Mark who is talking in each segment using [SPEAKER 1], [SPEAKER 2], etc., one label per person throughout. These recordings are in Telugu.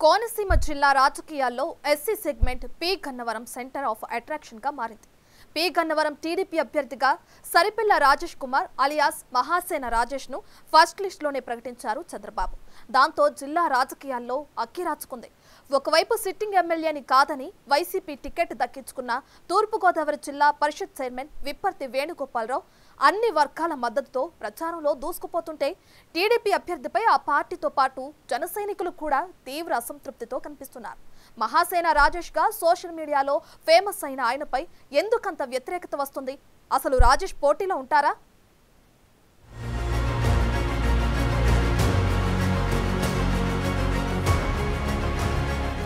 [SPEAKER 1] కోనసీమ జిల్లా రాజకీయాల్లో SC segment P Gannavaram centre of attraction గా మారింది. పి గన్నవరం టీడీపీ అభ్యర్థిగా సరిపిల్ల రాజేష్ కుమార్ అలియాస్ మహాసేన రాజేష్ ను ఫస్ట్ లిస్ట్ లోనే ప్రకటించారు చంద్రబాబు. దాంతో జిల్లా రాజకీయాల్లో అక్కిరాచుకుంది. ఒకవైపు సిట్టింగ్ ఎమ్మెల్యేని కాదని వైసీపీ టికెట్ దక్కించుకున్న తూర్పుగోదావరి జిల్లా పరిషత్ చైర్మన్ విప్పర్తి వేణుగోపాలరావు అన్ని వర్గాల మద్దతుతో ప్రచారంలో దూసుకుపోతుంటే టీడీపీ అభ్యర్థిపై ఆ పార్టీతో పాటు జన సైనికులు కూడా తీవ్ర అసంతృప్తితో కనిపిస్తున్నారు. మహాసేన రాజేష్ గా సోషల్ మీడియాలో ఫేమస్ అయిన ఆయనపై ఎందుకంత వ్యతిరేకత వస్తుంది? అసలు రాజేష్ పోటీలో ఉంటారా?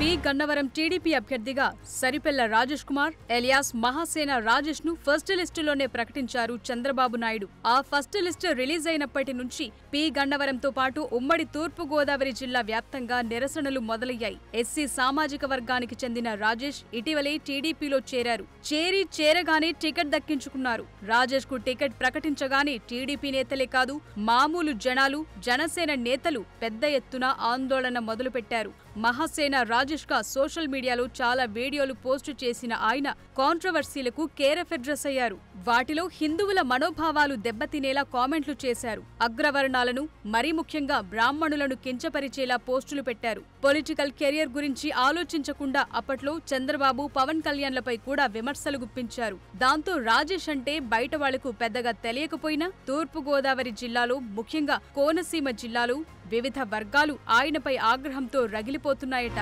[SPEAKER 2] పి గన్నవరం టీడీపీ అభ్యర్థిగా సరిపిల్ల రాజేష్ కుమార్ ఎలియాస్ మహాసేన రాజేష్ ను ఫస్ట్ లిస్టులోనే ప్రకటించారు చంద్రబాబు నాయుడు. ఆ ఫస్ట్ లిస్టు రిలీజ్ అయినప్పటి నుంచి పి గన్నవరంతో పాటు ఉమ్మడి తూర్పు గోదావరి జిల్లా వ్యాప్తంగా నిరసనలు మొదలయ్యాయి. ఎస్సీ సామాజిక వర్గానికి చెందిన రాజేష్ ఇటీవలే టీడీపీలో చేరారు. చేరగానే టికెట్ దక్కించుకున్నారు. రాజేష్ కు టికెట్ ప్రకటించగానే టీడీపీ నేతలే కాదు, మామూలు జనాలు, జనసేన నేతలు పెద్ద ఎత్తున ఆందోళన మొదలుపెట్టారు. మహాసేన రాజేష్ గా సోషల్ మీడియాలో చాలా వీడియోలు పోస్టు చేసిన ఆయన కాంట్రవర్సీలకు కేరఫ్ అడ్రస్ అయ్యారు. వాటిలో హిందువుల మనోభావాలు దెబ్బతినేలా కామెంట్లు చేశారు. అగ్రవర్ణాలను, మరీ ముఖ్యంగా బ్రాహ్మణులను కించపరిచేలా పోస్టులు పెట్టారు. పొలిటికల్ కెరియర్ గురించి ఆలోచించకుండా అప్పట్లో చంద్రబాబు, పవన్ కళ్యాణ్లపై కూడా విమర్శలు గుప్పించారు. దాంతో రాజేష్ అంటే బయట వాళ్లకు పెద్దగా తెలియకపోయినా తూర్పు గోదావరి జిల్లాలో, ముఖ్యంగా కోనసీమ జిల్లాలో వివిధ వర్గాలు ఆయనపై ఆగ్రహంతో రగిలిపోతున్నాయట.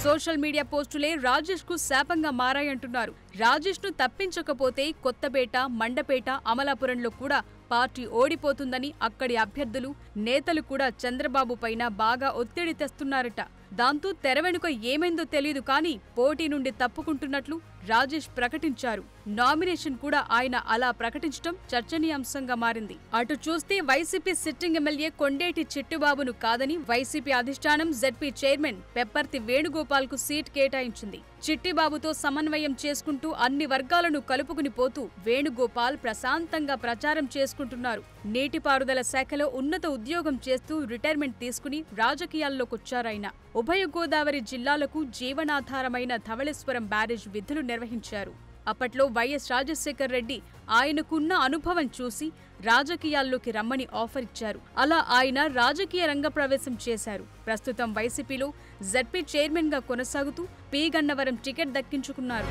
[SPEAKER 2] సోషల్ మీడియా పోస్టులే రాజేష్ కు శాపంగా మారాయంటున్నారు. రాజేష్ ను తప్పించకపోతే కొత్తపేట, మండపేట, అమలాపురంలో కూడా పార్టీ ఓడిపోతుందని అక్కడి అభ్యర్థులు, నేతలు కూడా చంద్రబాబు పైన బాగా ఒత్తిడి తెస్తున్నారట. దాంతో తెర వెనుక ఏమైందో తెలియదు కానీ పోటీ నుండి తప్పుకుంటున్నట్లు రాజేష్ ప్రకటించారు. నామినేషన్ కూడా ఆయన అలా ప్రకటించడం చర్చనీయాంశంగా మారింది. అటు చూస్తే వైసీపీ సిట్టింగ్ ఎమ్మెల్యే కొండేటి చిట్టుబాబును కాదని వైసీపీ అధిష్టానం జెడ్పీ చైర్మన్ పెప్పర్తి వేణుగోపాల్ కు సీట్ కేటాయించింది. చిట్టిబాబుతో సమన్వయం చేసుకుంటూ అన్ని వర్గాలను కలుపుకుని పోతూ వేణుగోపాల్ ప్రశాంతంగా ప్రచారం చేసుకుంటున్నారు. నీటిపారుదల శాఖలో ఉన్నత ఉద్యోగం చేస్తూ రిటైర్మెంట్ తీసుకుని రాజకీయాల్లోకొచ్చారాయన. ఉభయ గోదావరి జిల్లాలకు జీవనాధారమైన ధవళేశ్వరం బ్యారేజ్ విధులు నిర్వహించారు. అప్పట్లో వైఎస్ రాజశేఖర్ రెడ్డి ఆయనకున్న అనుభవం చూసి రాజకీయాల్లోకి రమ్మని ఆఫర్ ఇచ్చారు. అలా ఆయన రాజకీయ రంగ ప్రవేశం చేశారు. ప్రస్తుతం వైసీపీలో జెడ్పీ చైర్మన్ గా కొనసాగుతూ పి గన్నవరం టికెట్ దక్కించుకున్నారు.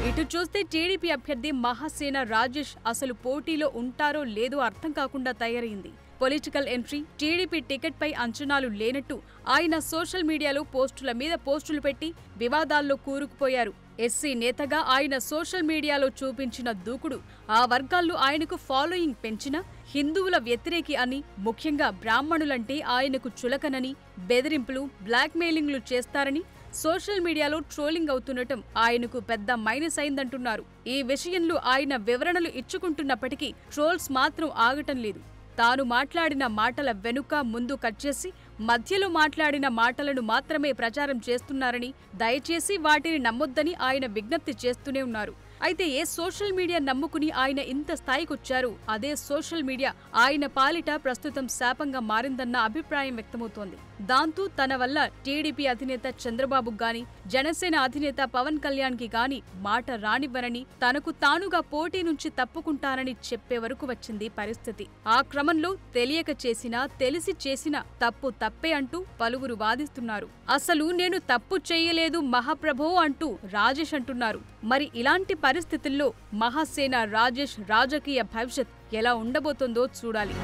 [SPEAKER 2] ఇటు చూస్తే టీడీపీ అభ్యర్థి మహాసేన రాజేష్ అసలు పోటీలో ఉంటారో లేదో అర్థం కాకుండా తయారైంది. పొలిటికల్ ఎంట్రీ, టీడీపీ టికెట్ పై అంచనాలు లేనట్టు ఆయన సోషల్ మీడియాలో పోస్టుల మీద పోస్టులు పెట్టి వివాదాల్లో కూరుకుపోయారు. ఎస్సీ నేతగా ఆయన సోషల్ మీడియాలో చూపించిన దూకుడు ఆ వర్గాల్లో ఆయనకు ఫాలోయింగ్ పెంచిన హిందువుల వ్యతిరేకి అని, ముఖ్యంగా బ్రాహ్మణులంటే ఆయనకు చులకనని, బెదిరింపులు, బ్లాక్మెయిలింగ్లు చేస్తారని సోషల్ మీడియాలో ట్రోలింగ్ అవుతుండటం ఆయనకు పెద్ద మైనస్ అయిందంటున్నారు. ఈ విషయంలో ఆయన వివరణలు ఇచ్చుకుంటున్నప్పటికీ ట్రోల్స్ మాత్రం ఆగటం లేదు. తాను మాట్లాడిన మాటల వెనుక ముందు కట్ చేసి మధ్యలో మాట్లాడిన మాటలను మాత్రమే ప్రచారం చేస్తున్నారని, దయచేసి వాటిని నమ్మొద్దని ఆయన విజ్ఞప్తి చేస్తూనే ఉన్నారు. అయితే ఏ సోషల్ మీడియా నమ్ముకుని ఆయన ఇంత స్థాయికొచ్చారు? అదే సోషల్ మీడియా ఆయన పాలిట ప్రస్తుతం శాపంగా మారిందన్న అభిప్రాయం వ్యక్తమవుతోంది. దాంతో తన వల్ల టీడీపీ అధినేత చంద్రబాబు గాని, జనసేన అధినేత పవన్ కళ్యాణ్ కి గాని మాట రానివ్వరని, తనకు తానుగా పోటీ నుంచి తప్పుకుంటానని చెప్పే వరకు వచ్చింది పరిస్థితి. ఆ క్రమంలో తెలియక చేసినా, తెలిసి చేసినా తప్పు తప్పే అంటూ పలువురు వాదిస్తున్నారు. అసలు నేను తప్పు చేయలేదు మహాప్రభో అంటూ రాజేష్ అంటున్నారు. మరి ఇలాంటి పరిస్థితుల్లో మహాసేన రాజేష్ రాజకీయ భవిష్యత్ ఎలా ఉండబోతోందో చూడాలి.